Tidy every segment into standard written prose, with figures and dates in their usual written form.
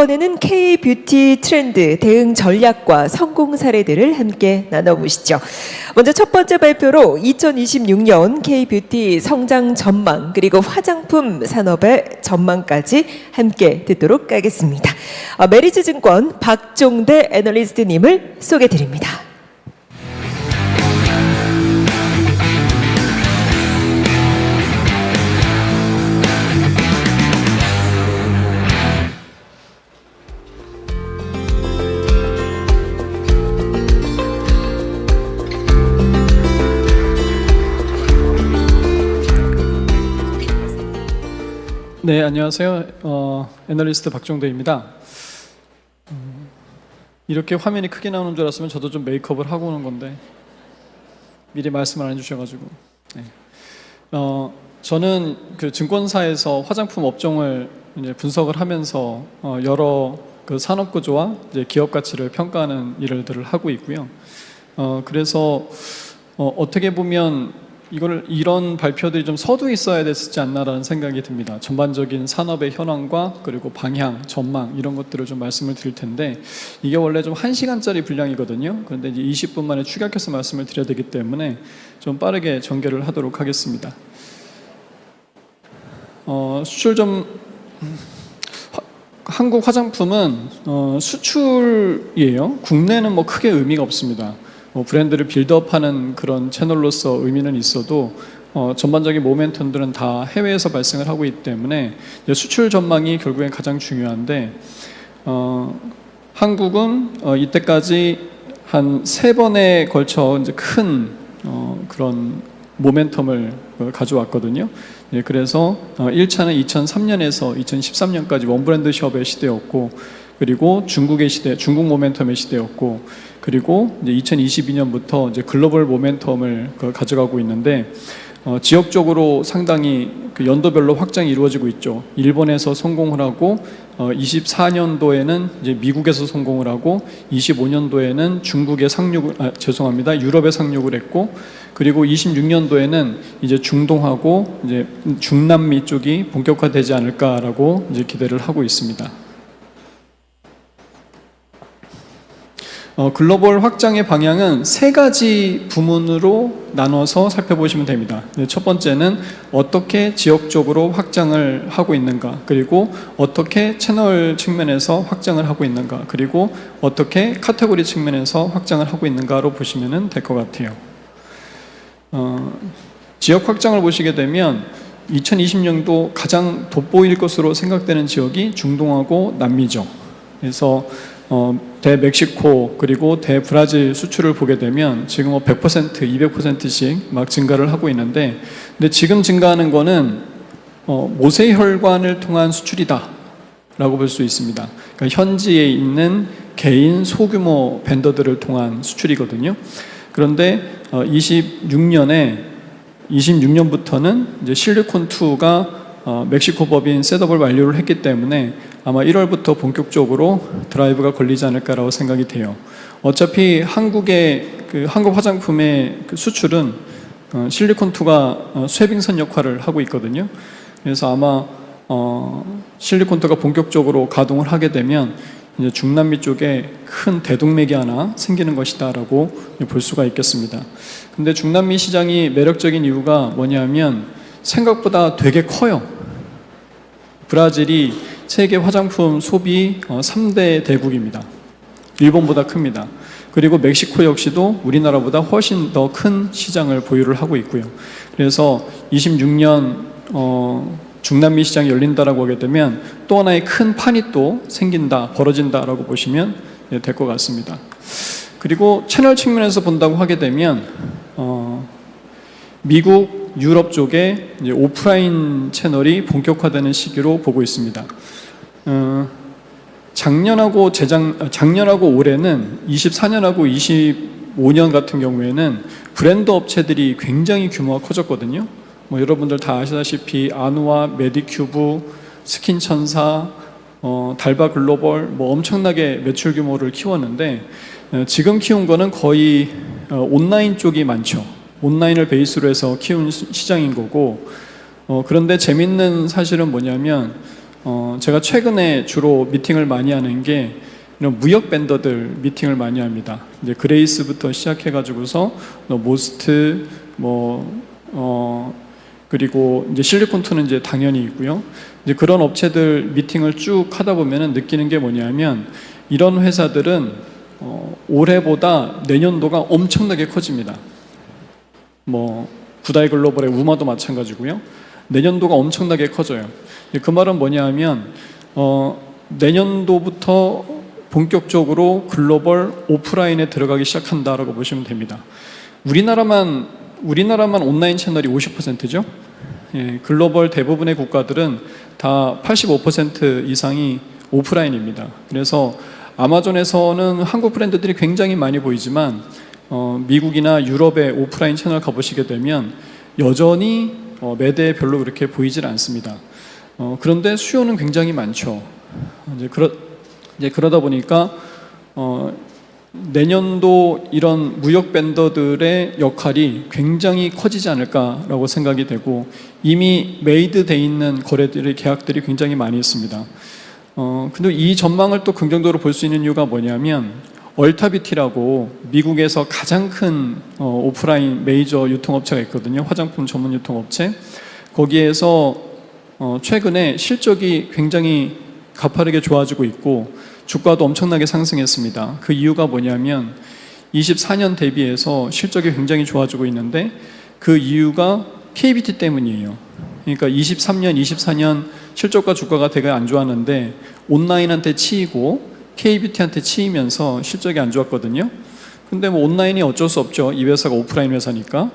이번에는 K-뷰티 트렌드 대응 전략과 성공 사례들을 함께 나눠보시죠. 먼저 첫 번째 발표로 2026년 K-뷰티 성장 전망 그리고 화장품 산업의 전망까지 함께 듣도록 하겠습니다. 메리츠증권 박종대 애널리스트님을 소개드립니다. 네, 안녕하세요. 애널리스트 박종대입니다. 이렇게 화면이 크게 나오는 줄 알았으면 저도 좀 메이크업을 하고 오는 건데 미리 말씀을 안 해주셔가지고. 네. 저는 그 증권사에서 화장품 업종을 이제 분석을 하면서 여러 그 산업 구조와 이제 기업 가치를 평가하는 일들을 하고 있고요. 그래서 어떻게 보면 이런 발표들이 좀 서두에 있어야 됐지 않나라는 생각이 듭니다. 전반적인 산업의 현황과 그리고 방향, 전망 이런 것들을 좀 말씀을 드릴 텐데 이게 원래 좀 1시간짜리 분량이거든요. 그런데 이제 20분 만에 축약해서 말씀을 드려야 되기 때문에 좀 빠르게 전개를 하도록 하겠습니다. 수출 한국 화장품은 수출이에요. 국내는 뭐 크게 의미가 없습니다. 브랜드를 빌드업하는 그런 채널로서 의미는 있어도 전반적인 모멘텀들은 다 해외에서 발생을 하고 있기 때문에 수출 전망이 결국엔 가장 중요한데 한국은 이때까지 한 3번에 걸쳐 이제 큰 그런 모멘텀을 가져왔거든요. 그래서 1차는 2003년에서 2013년까지 원브랜드 숍의 시대였고, 그리고 중국의 시대, 중국 모멘텀의 시대였고, 그리고 이제 2022년부터 이제 글로벌 모멘텀을 가져가고 있는데 지역적으로 상당히 그 연도별로 확장이 이루어지고 있죠. 일본에서 성공을 하고 24년도에는 이제 미국에서 성공을 하고 25년도에는 유럽에 상륙을 했고, 그리고 26년도에는 이제 중동하고 이제 중남미 쪽이 본격화되지 않을까라고 이제 기대를 하고 있습니다. 글로벌 확장의 방향은 3가지 부문으로 나눠서 살펴보시면 됩니다. 첫 번째는 어떻게 지역적으로 확장을 하고 있는가, 그리고 어떻게 채널 측면에서 확장을 하고 있는가, 그리고 어떻게 카테고리 측면에서 확장을 하고 있는가로 보시면 될 것 같아요. 지역 확장을 보시게 되면 2020년도 가장 돋보일 것으로 생각되는 지역이 중동하고 남미죠. 그래서 대멕시코 그리고 대브라질 수출을 보게 되면 지금 100%, 200%씩 막 증가를 하고 있는데, 근데 지금 증가하는 거는 모세혈관을 통한 수출이다 라고 볼 수 있습니다. 그러니까 현지에 있는 개인 소규모 벤더들을 통한 수출이거든요. 그런데 26년부터는 이제 실리콘2가 멕시코 법인 셋업을 완료를 했기 때문에 아마 1월부터 본격적으로 드라이브가 걸리지 않을까라고 생각이 돼요. 어차피 한국 화장품의 그 수출은 실리콘2가 쇠빙선 역할을 하고 있거든요. 그래서 아마 실리콘2가 본격적으로 가동을 하게 되면 이제 중남미 쪽에 큰 대동맥이 하나 생기는 것이다라고 볼 수가 있겠습니다. 근데 중남미 시장이 매력적인 이유가 뭐냐면 생각보다 되게 커요. 브라질이 세계 화장품 소비 3대 대국입니다. 일본보다 큽니다. 그리고 멕시코 역시도 우리나라보다 훨씬 더 큰 시장을 보유를 하고 있고요. 그래서 26년 중남미 시장이 열린다라고 하게 되면 또 하나의 큰 판이 또 생긴다, 벌어진다라고 보시면 될 것 같습니다. 그리고 채널 측면에서 본다고 하게 되면 미국, 유럽 쪽에 이제 오프라인 채널이 본격화되는 시기로 보고 있습니다. 작년하고 올해는 24년하고 25년 같은 경우에는 브랜드 업체들이 굉장히 규모가 커졌거든요. 여러분들 다 아시다시피 아누아, 메디큐브, 스킨천사, 달바 글로벌 엄청나게 매출 규모를 키웠는데 지금 키운 거는 거의 온라인 쪽이 많죠. 온라인을 베이스로 해서 키운 시장인 거고, 그런데 재밌는 사실은 뭐냐면 제가 최근에 주로 미팅을 많이 하는 게 이런 무역 벤더들 미팅을 많이 합니다. 이제 그레이스부터 시작해가지고서 모스트 그리고 이제 실리콘2는 이제 당연히 있고요. 이제 그런 업체들 미팅을 쭉 하다 보면은 느끼는 게 뭐냐면 이런 회사들은 올해보다 내년도가 엄청나게 커집니다. 구다이 글로벌의 우마도 마찬가지고요. 내년도가 엄청나게 커져요. 그 말은 뭐냐면 내년도부터 본격적으로 글로벌 오프라인에 들어가기 시작한다라고 보시면 됩니다. 우리나라만 온라인 채널이 50%죠. 예, 글로벌 대부분의 국가들은 다 85% 이상이 오프라인입니다. 그래서 아마존에서는 한국 브랜드들이 굉장히 많이 보이지만 미국이나 유럽의 오프라인 채널 가보시게 되면 여전히 매대에 별로 그렇게 보이질 않습니다. 그런데 수요는 굉장히 많죠. 이제 그러다 보니까 내년도 이런 무역 벤더들의 역할이 굉장히 커지지 않을까라고 생각이 되고 이미 메이드 돼 있는 거래들의 계약들이 굉장히 많이 있습니다. 근데 이 전망을 또 긍정적으로 볼 수 있는 이유가 뭐냐면 얼타뷰티라고 미국에서 가장 큰 오프라인 메이저 유통업체가 있거든요. 화장품 전문 유통업체. 거기에서 최근에 실적이 굉장히 가파르게 좋아지고 있고 주가도 엄청나게 상승했습니다. 그 이유가 뭐냐면 24년 대비해서 실적이 굉장히 좋아지고 있는데 그 이유가 KBT 때문이에요. 그러니까 23년, 24년 실적과 주가가 되게 안 좋았는데 온라인한테 치이고 KBT한테 치이면서 실적이 안 좋았거든요. 근데 온라인이 어쩔 수 없죠. 이 회사가 오프라인 회사니까.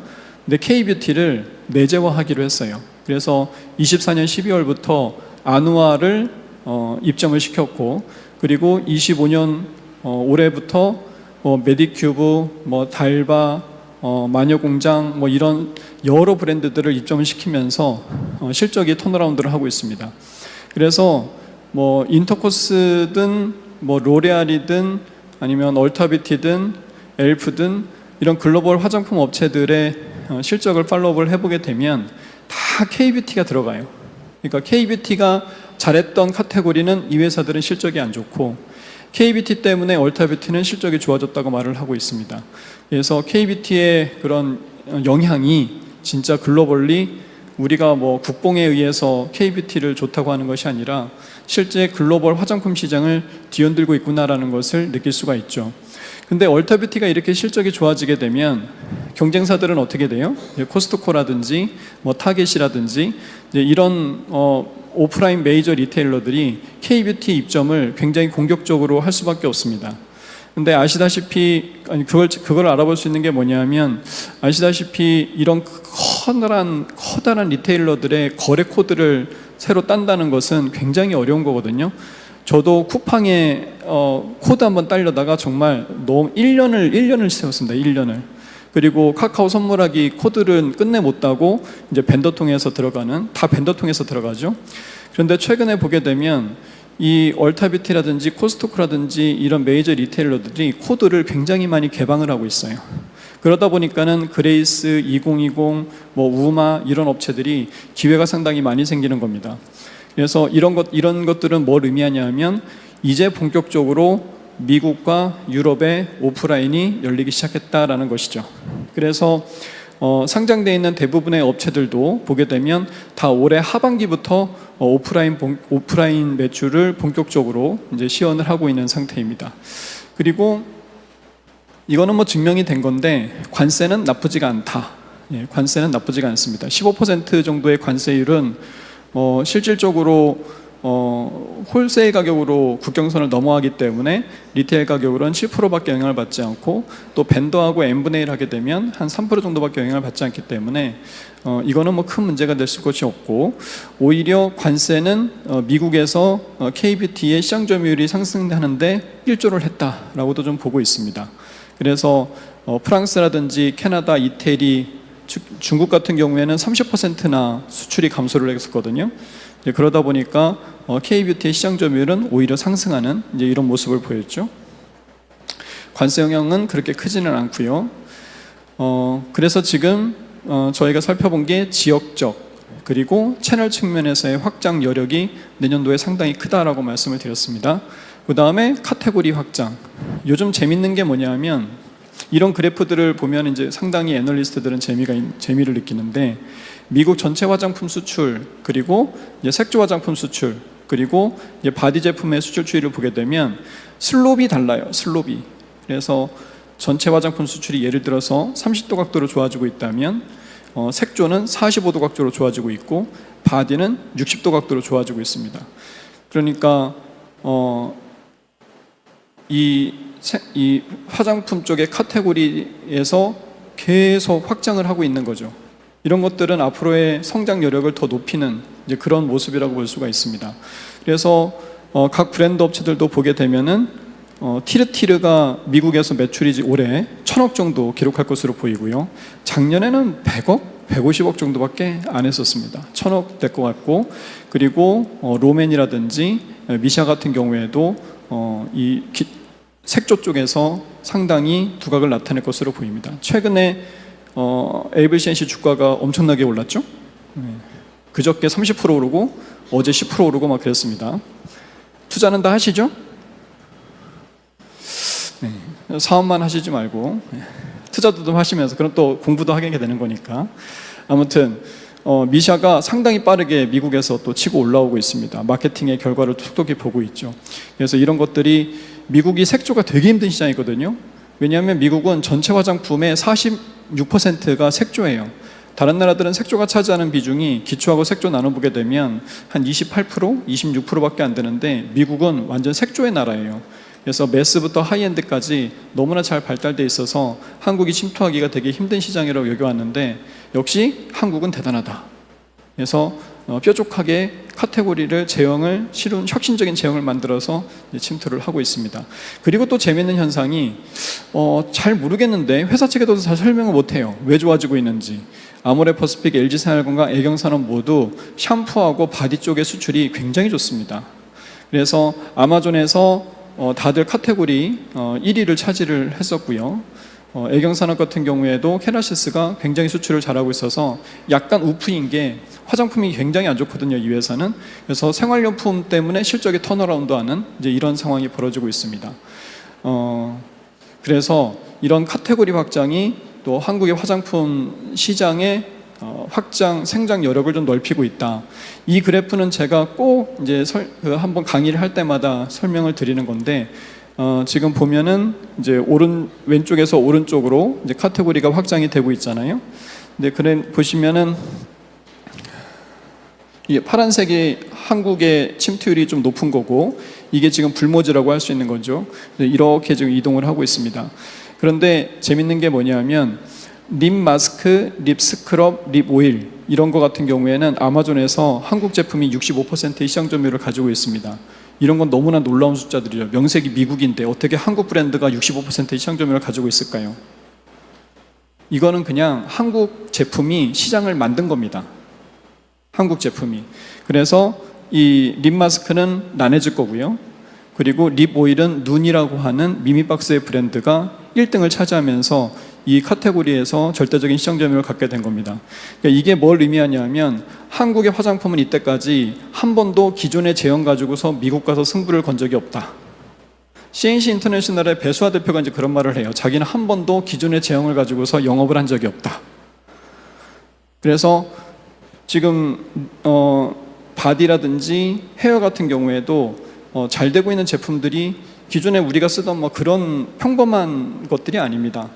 근데 KBT를 내재화하기로 했어요. 그래서 24년 12월부터 아누아를 입점을 시켰고 그리고 25년 올해부터 메디큐브, 달바, 마녀공장 이런 여러 브랜드들을 입점을 시키면서 실적이 턴어라운드를 하고 있습니다. 그래서 인터코스든 로레알이든 아니면 얼타뷰티든 엘프든 이런 글로벌 화장품 업체들의 실적을 팔로우를 해보게 되면 다 K뷰티가 들어가요. 그러니까 K뷰티가 잘했던 카테고리는 이 회사들은 실적이 안 좋고 K뷰티 때문에 얼타뷰티는 실적이 좋아졌다고 말을 하고 있습니다. 그래서 K뷰티의 그런 영향이 진짜 글로벌리 우리가 국뽕에 의해서 K뷰티를 좋다고 하는 것이 아니라 실제 글로벌 화장품 시장을 뒤흔들고 있구나라는 것을 느낄 수가 있죠. 근데 얼타뷰티가 이렇게 실적이 좋아지게 되면 경쟁사들은 어떻게 돼요? 코스트코라든지 타겟이라든지 이런 오프라인 메이저 리테일러들이 K뷰티 입점을 굉장히 공격적으로 할 수밖에 없습니다. 근데 아시다시피 그걸 알아볼 수 있는 게 뭐냐면 아시다시피 이런 커다란 리테일러들의 거래 코드를 새로 딴다는 것은 굉장히 어려운 거거든요. 저도 쿠팡에 코드 한번 따려다가 정말 너무 1년을 세웠습니다. 1년을. 그리고 카카오 선물하기 코드를 끝내 못 따고 이제 벤더 통해서 다 벤더 통해서 들어가죠. 그런데 최근에 보게 되면 이 얼타뷰티라든지 코스트코라든지 이런 메이저 리테일러들이 코드를 굉장히 많이 개방을 하고 있어요. 그러다 보니까는 그레이스, 2020, 우마 이런 업체들이 기회가 상당히 많이 생기는 겁니다. 그래서 이런 것들은 뭘 의미하냐면 이제 본격적으로 미국과 유럽의 오프라인이 열리기 시작했다라는 것이죠. 그래서 상장되어 있는 대부분의 업체들도 보게 되면 다 올해 하반기부터 오프라인 매출을 본격적으로 이제 시연을 하고 있는 상태입니다. 그리고 이거는 증명이 된 건데 관세는 나쁘지가 않다. 예, 관세는 나쁘지가 않습니다. 15% 정도의 관세율은 실질적으로 홀세일 가격으로 국경선을 넘어가기 때문에 리테일 가격으로는 7%밖에 영향을 받지 않고 또 벤더하고 n분의 1 하게 되면 한 3% 정도밖에 영향을 받지 않기 때문에 이거는 큰 문제가 될 것이 없고 오히려 관세는 미국에서 K뷰티의 시장 점유율이 상승하는데 일조를 했다라고도 좀 보고 있습니다. 그래서 프랑스라든지 캐나다, 이태리, 중국 같은 경우에는 30%나 수출이 감소를 했었거든요. 그러다 보니까 K뷰티의 시장 점유율은 오히려 상승하는 이제 이런 모습을 보였죠. 관세 영향은 그렇게 크지는 않고요. 그래서 지금 저희가 살펴본 게 지역적 그리고 채널 측면에서의 확장 여력이 내년도에 상당히 크다라고 말씀을 드렸습니다. 그 다음에 카테고리 확장. 요즘 재밌는 게 뭐냐면 이런 그래프들을 보면 이제 상당히 애널리스트들은 재미를 느끼는데 미국 전체 화장품 수출 그리고 이제 색조 화장품 수출 그리고 이제 바디 제품의 수출 추이를 보게 되면 슬롭이 달라요. 슬롭이. 그래서 전체 화장품 수출이 예를 들어서 30도 각도로 좋아지고 있다면 색조는 45도 각도로 좋아지고 있고 바디는 60도 각도로 좋아지고 있습니다. 그러니까 이 화장품 쪽의 카테고리에서 계속 확장을 하고 있는 거죠. 이런 것들은 앞으로의 성장 여력을 더 높이는 이제 그런 모습이라고 볼 수가 있습니다. 그래서 각 브랜드 업체들도 보게 되면은 티르티르가 미국에서 매출이 올해 1,000억 정도 기록할 것으로 보이고요. 작년에는 100억, 150억 정도밖에 안 했었습니다. 1,000억 될 것 같고, 그리고 로맨이라든지 미샤 같은 경우에도 색조 쪽에서 상당히 두각을 나타낼 것으로 보입니다. 최근에 에이블CNC 주가가 엄청나게 올랐죠. 그저께 30% 오르고 어제 10% 오르고 막 그랬습니다. 투자는 다 하시죠? 네. 사업만 하시지 말고 투자도 좀 하시면서 그럼 또 공부도 하게 되는 거니까. 아무튼 미샤가 상당히 빠르게 미국에서 또 치고 올라오고 있습니다. 마케팅의 결과를 톡톡히 보고 있죠. 그래서 이런 것들이 미국이 색조가 되게 힘든 시장이거든요. 왜냐하면 미국은 전체 화장품의 46%가 색조예요. 다른 나라들은 색조가 차지하는 비중이 기초하고 색조 나눠보게 되면 한 28%, 26%밖에 안 되는데 미국은 완전 색조의 나라예요. 그래서 매스부터 하이엔드까지 너무나 잘 발달되어 있어서 한국이 침투하기가 되게 힘든 시장이라고 여겨왔는데 역시 한국은 대단하다. 그래서 뾰족하게 카테고리를 쉬운 혁신적인 제형을 만들어서 침투를 하고 있습니다. 그리고 또 재미있는 현상이 잘 모르겠는데 회사 측에도 잘 설명을 못해요. 왜 좋아지고 있는지. 아모레퍼시픽, LG생활건강, 애경산업 모두 샴푸하고 바디 쪽의 수출이 굉장히 좋습니다. 그래서 아마존에서 다들 카테고리 1위를 차지를 했었고요. 애경산업 같은 경우에도 케라시스가 굉장히 수출을 잘하고 있어서 약간 우프인 게 화장품이 굉장히 안 좋거든요, 이 회사는. 그래서 생활용품 때문에 실적이 턴어라운드하는 이제 이런 상황이 벌어지고 있습니다. 그래서 이런 카테고리 확장이 또 한국의 화장품 시장의 확장, 생장 여력을 좀 넓히고 있다. 이 그래프는 제가 꼭 이제 한번 강의를 할 때마다 설명을 드리는 건데, 지금 보면은 이제 왼쪽에서 오른쪽으로 이제 카테고리가 확장이 되고 있잖아요. 근데 보시면은 이 파란색이 한국의 침투율이 좀 높은 거고, 이게 지금 불모지라고 할 수 있는 거죠. 이렇게 지금 이동을 하고 있습니다. 그런데 재밌는 게 뭐냐면 립 마스크, 립 스크럽, 립 오일 이런 거 같은 경우에는 아마존에서 한국 제품이 65%의 시장 점유율을 가지고 있습니다. 이런 건 너무나 놀라운 숫자들이죠. 명색이 미국인데 어떻게 한국 브랜드가 65%의 시장 점유율을 가지고 있을까요? 이거는 그냥 한국 제품이 시장을 만든 겁니다. 한국 제품이. 그래서 이 립 마스크는 라네즈 거고요. 그리고 립 오일은 눈이라고 하는 미미박스의 브랜드가 1등을 차지하면서 이 카테고리에서 절대적인 시장 점유율을 갖게 된 겁니다. 그러니까 이게 뭘 의미하냐면 한국의 화장품은 이때까지 한 번도 기존의 제형 가지고서 미국 가서 승부를 건 적이 없다. CNC 인터내셔널의 배수아 대표가 이제 그런 말을 해요. 자기는 한 번도 기존의 제형을 가지고서 영업을 한 적이 없다. 그래서 지금 바디라든지 헤어 같은 경우에도 잘 되고 있는 제품들이 기존에 우리가 쓰던 뭐 그런 평범한 것들이 아닙니다.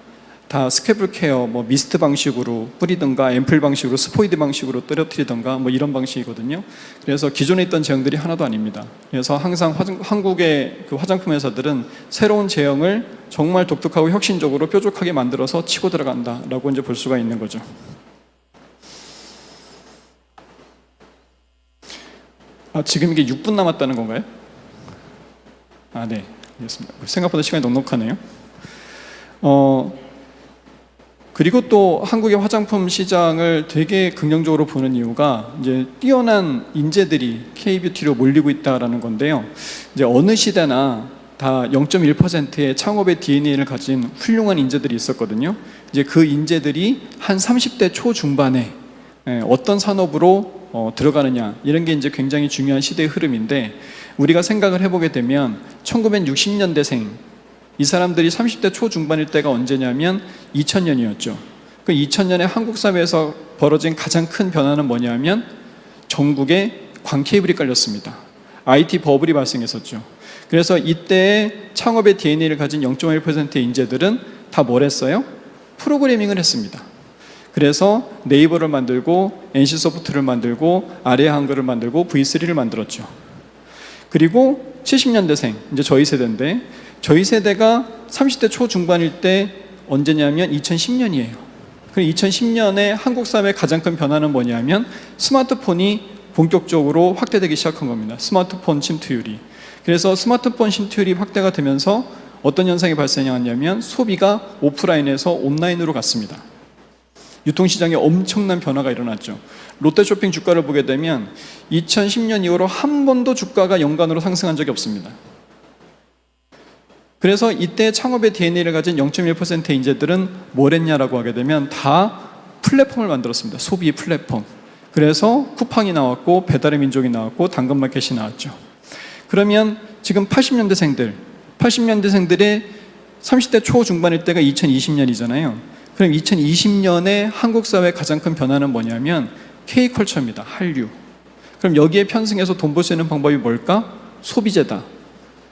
다 스케블 케어, 뭐 미스트 방식으로 뿌리든가 앰플 방식으로 스포이드 방식으로 떨어뜨리든가 뭐 이런 방식이거든요. 그래서 기존에 있던 제형들이 하나도 아닙니다. 그래서 항상 한국의 그 화장품 회사들은 새로운 제형을 정말 독특하고 혁신적으로 뾰족하게 만들어서 치고 들어간다라고 이제 볼 수가 있는 거죠. 지금 이게 6분 남았다는 건가요? 네, 알겠습니다. 생각보다 시간이 넉넉하네요. 그리고 또 한국의 화장품 시장을 되게 긍정적으로 보는 이유가 이제 뛰어난 인재들이 K-뷰티로 몰리고 있다라는 건데요. 이제 어느 시대나 다 0.1%의 창업의 DNA를 가진 훌륭한 인재들이 있었거든요. 이제 그 인재들이 한 30대 초중반에 어떤 산업으로 들어가느냐 이런 게 이제 굉장히 중요한 시대의 흐름인데 우리가 생각을 해보게 되면 1960년대생 이 사람들이 30대 초중반일 때가 언제냐면 2000년이었죠. 그 2000년에 한국 사회에서 벌어진 가장 큰 변화는 뭐냐면 전국에 광케이블이 깔렸습니다. IT 버블이 발생했었죠. 그래서 이때의 창업의 DNA를 가진 0.1%의 인재들은 다 뭘 했어요? 프로그래밍을 했습니다. 그래서 네이버를 만들고 NC소프트를 만들고 아래 한글을 만들고 V3를 만들었죠. 그리고 70년대생, 이제 저희 세대인데 저희 세대가 30대 초중반일 때 언제냐면 2010년이에요. 그럼 2010년에 한국 사회의 가장 큰 변화는 뭐냐면 스마트폰이 본격적으로 확대되기 시작한 겁니다. 스마트폰 침투율이. 그래서 스마트폰 침투율이 확대가 되면서 어떤 현상이 발생하냐면 소비가 오프라인에서 온라인으로 갔습니다. 유통시장에 엄청난 변화가 일어났죠. 롯데쇼핑 주가를 보게 되면 2010년 이후로 한 번도 주가가 연간으로 상승한 적이 없습니다. 그래서 이때 창업의 DNA를 가진 0.1%의 인재들은 뭘 했냐라고 하게 되면 다 플랫폼을 만들었습니다. 소비 플랫폼. 그래서 쿠팡이 나왔고 배달의 민족이 나왔고 당근마켓이 나왔죠. 그러면 지금 80년대생들의 30대 초중반일 때가 2020년이잖아요. 그럼 2020년에 한국 사회의 가장 큰 변화는 뭐냐면 K컬처입니다. 한류. 그럼 여기에 편승해서 돈 벌 수 있는 방법이 뭘까? 소비재다.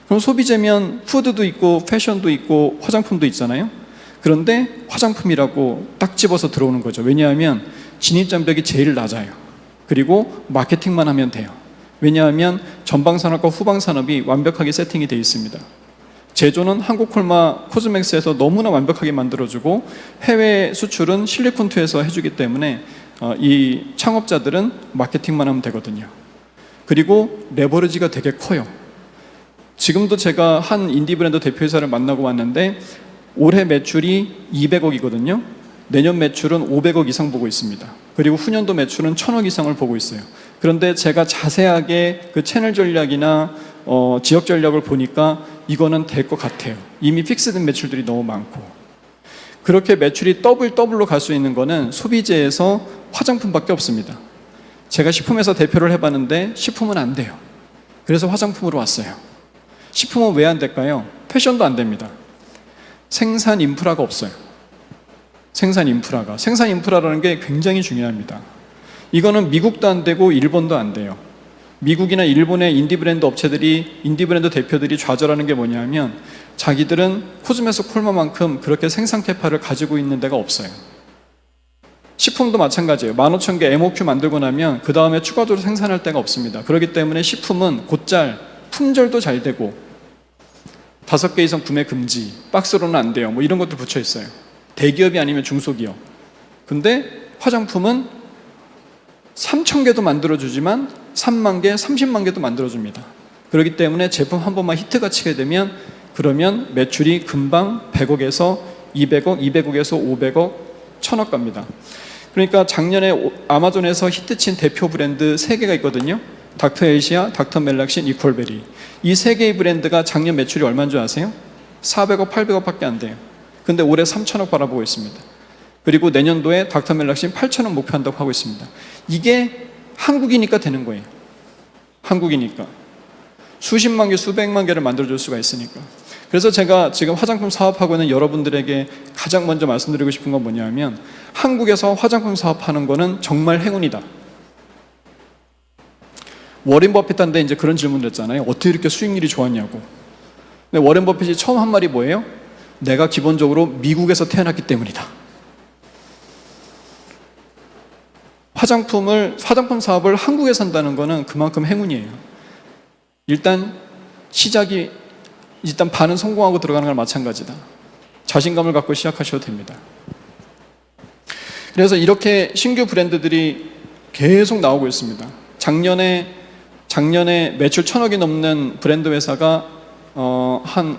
그럼 소비재면 푸드도 있고 패션도 있고 화장품도 있잖아요. 그런데 화장품이라고 딱 집어서 들어오는 거죠. 왜냐하면 진입장벽이 제일 낮아요. 그리고 마케팅만 하면 돼요. 왜냐하면 전방산업과 후방산업이 완벽하게 세팅이 되어 있습니다. 제조는 한국콜마 코즈맥스에서 너무나 완벽하게 만들어주고 해외 수출은 실리콘투에서 해주기 때문에 이 창업자들은 마케팅만 하면 되거든요. 그리고 레버리지가 되게 커요. 지금도 제가 한 인디 브랜드 대표이사를 만나고 왔는데 올해 매출이 200억이거든요. 내년 매출은 500억 이상 보고 있습니다. 그리고 후년도 매출은 1000억 이상을 보고 있어요. 그런데 제가 자세하게 그 채널 전략이나 지역 전략을 보니까 이거는 될 것 같아요. 이미 픽스된 매출들이 너무 많고. 그렇게 매출이 더블로 갈 수 있는 거는 소비재에서 화장품밖에 없습니다. 제가 식품회사 대표를 해봤는데 식품은 안 돼요. 그래서 화장품으로 왔어요. 식품은 왜 안 될까요? 패션도 안 됩니다. 생산 인프라가 없어요. 생산 인프라라는 게 굉장히 중요합니다. 이거는 미국도 안 되고 일본도 안 돼요. 미국이나 일본의 인디브랜드 업체들이, 인디브랜드 대표들이 좌절하는 게 뭐냐면 자기들은 코즈메스 콜마만큼 그렇게 생산 캐파를 가지고 있는 데가 없어요. 식품도 마찬가지예요. 15,000개 MOQ 만들고 나면 그 다음에 추가적으로 생산할 데가 없습니다. 그렇기 때문에 식품은 곧잘 품절도 잘 되고 5개 이상 구매 금지, 박스로는 안 돼요. 뭐 이런 것도 붙여 있어요. 대기업이 아니면 중소기업. 근데 화장품은 3,000개도 만들어주지만 3만 개, 30만 개도 만들어줍니다. 그렇기 때문에 제품 한 번만 히트가 치게 되면 그러면 매출이 금방 100억에서 200억, 200억에서 500억, 1000억 갑니다. 그러니까 작년에 아마존에서 히트친 대표 브랜드 3개가 있거든요. 닥터에이시아, 닥터멜락신, 이퀄베리. 이 3개의 브랜드가 작년 매출이 얼마인 줄 아세요? 400억, 800억 밖에 안 돼요. 근데 올해 3,000억 바라보고 있습니다. 그리고 내년도에 닥터멜락신 8,000억 목표한다고 하고 있습니다. 이게 한국이니까 되는 거예요. 한국이니까. 수십만 개, 수백만 개를 만들어줄 수가 있으니까. 그래서 제가 지금 화장품 사업하고 있는 여러분들에게 가장 먼저 말씀드리고 싶은 건 뭐냐면 한국에서 화장품 사업하는 거는 정말 행운이다. 워렌 버핏한테 이제 그런 질문을 했잖아요. 어떻게 이렇게 수익률이 좋았냐고. 근데 워렌 버핏이 처음 한 말이 뭐예요? 내가 기본적으로 미국에서 태어났기 때문이다. 화장품 사업을 한국에서 한다는 거는 그만큼 행운이에요. 일단 반은 성공하고 들어가는 건 마찬가지다. 자신감을 갖고 시작하셔도 됩니다. 그래서 이렇게 신규 브랜드들이 계속 나오고 있습니다. 작년에 매출 1,000억이 넘는 브랜드 회사가 한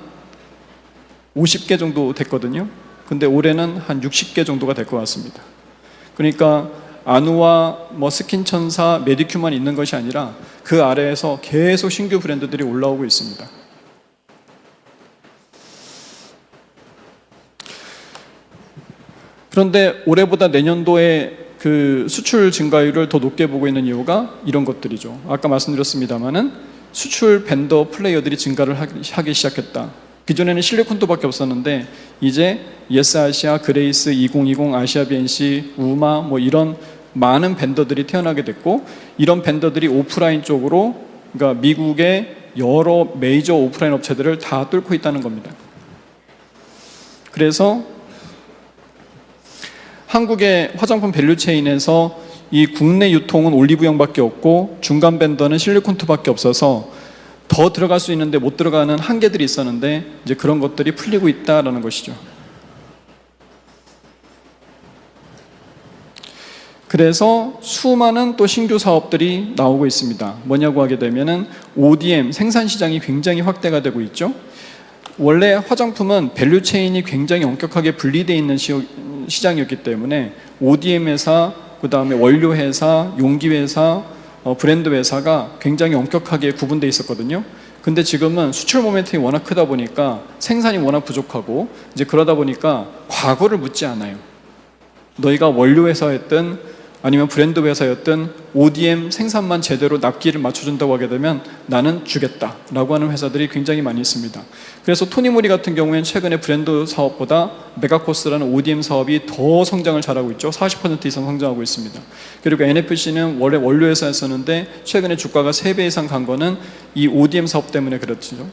50개 정도 됐거든요. 근데 올해는 한 60개 정도가 될 것 같습니다. 그러니까 아누와 스킨천사, 메디큐만 있는 것이 아니라 그 아래에서 계속 신규 브랜드들이 올라오고 있습니다. 그런데 올해보다 내년도에 그 수출 증가율을 더 높게 보고 있는 이유가 이런 것들이죠. 아까 말씀드렸습니다마는 수출 벤더 플레이어들이 증가를 하기 시작했다. 기존에는 실리콘토밖에 없었는데 이제 예스아시아, 그레이스, 2020, 아시아 BNC, 우마 뭐 이런 많은 벤더들이 태어나게 됐고, 이런 벤더들이 오프라인 쪽으로, 그러니까 미국의 여러 메이저 오프라인 업체들을 다 뚫고 있다는 겁니다. 그래서 한국의 화장품 밸류체인에서 이 국내 유통은 올리브영밖에 없고 중간 벤더는 실리콘투밖에 없어서 더 들어갈 수 있는데 못 들어가는 한계들이 있었는데 이제 그런 것들이 풀리고 있다라는 것이죠. 그래서 수많은 또 신규 사업들이 나오고 있습니다. 뭐냐고 하게 되면은 ODM 생산 시장이 굉장히 확대가 되고 있죠. 원래 화장품은 밸류체인이 굉장히 엄격하게 분리되어 있는 시장이었기 때문에 ODM 회사, 그 다음에 원료 회사, 용기 회사, 브랜드 회사가 굉장히 엄격하게 구분되어 있었거든요. 근데 지금은 수출 모멘텀이 워낙 크다 보니까 생산이 워낙 부족하고 이제 그러다 보니까 과거를 묻지 않아요. 너희가 원료 회사였든 아니면 브랜드 회사였든 ODM 생산만 제대로 납기를 맞춰준다고 하게 되면 나는 주겠다라고 하는 회사들이 굉장히 많이 있습니다. 그래서 토니모리 같은 경우에는 최근에 브랜드 사업보다 메가코스라는 ODM 사업이 더 성장을 잘하고 있죠. 40% 이상 성장하고 있습니다. 그리고 NFC는 원래 원료 회사였었는데 최근에 주가가 3배 이상 간 거는 이 ODM 사업 때문에 그렇죠.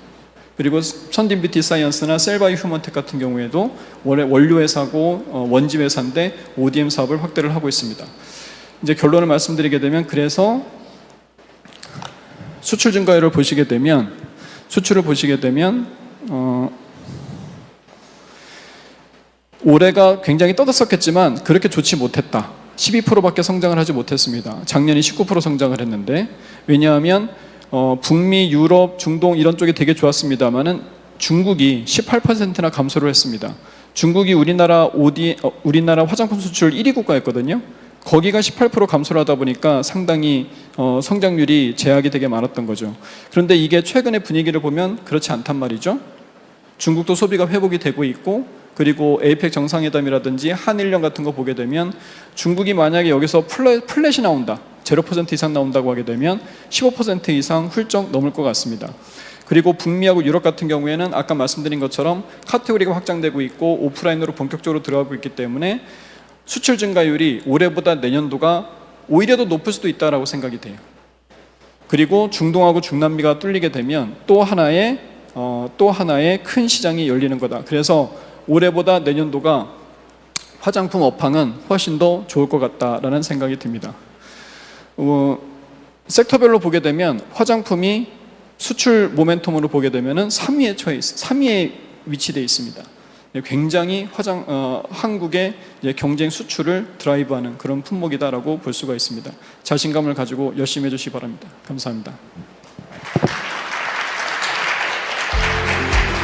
그리고 선딘 뷰티 사이언스나 셀바이 휴먼텍 같은 경우에도 원래 원료 회사고 원지 회사인데 ODM 사업을 확대를 하고 있습니다. 이제 결론을 말씀드리게 되면, 그래서 수출 증가율을 보시게 되면, 수출을 보시게 되면 올해가 굉장히 떠들썩했지만 그렇게 좋지 못했다. 12%밖에 성장을 하지 못했습니다. 작년이 19% 성장을 했는데, 왜냐하면 북미, 유럽, 중동 이런 쪽이 되게 좋았습니다만은 중국이 18%나 감소를 했습니다. 중국이 우리나라 화장품 수출 1위 국가였거든요. 거기가 18% 감소를 하다 보니까 상당히 성장률이 제약이 되게 많았던 거죠. 그런데 이게 최근의 분위기를 보면 그렇지 않단 말이죠. 중국도 소비가 회복이 되고 있고, 그리고 에이펙 정상회담이라든지 한일령 같은 거 보게 되면 중국이 만약에 여기서 플랫이 나온다, 0% 이상 나온다고 하게 되면 15% 이상 훌쩍 넘을 것 같습니다. 그리고 북미하고 유럽 같은 경우에는 아까 말씀드린 것처럼 카테고리가 확장되고 있고 오프라인으로 본격적으로 들어가고 있기 때문에 수출 증가율이 올해보다 내년도가 오히려 더 높을 수도 있다라고 생각이 돼요. 그리고 중동하고 중남미가 뚫리게 되면 또 하나의 큰 시장이 열리는 거다. 그래서 올해보다 내년도가 화장품 업황은 훨씬 더 좋을 것 같다라는 생각이 듭니다. 섹터별로 보게 되면 화장품이 수출 모멘텀으로 보게 되면은 3위에 위치되어 있습니다. 굉장히 한국의 경쟁 수출을 드라이브하는 그런 품목이다라고 볼 수가 있습니다. 자신감을 가지고 열심히 해주시기 바랍니다. 감사합니다.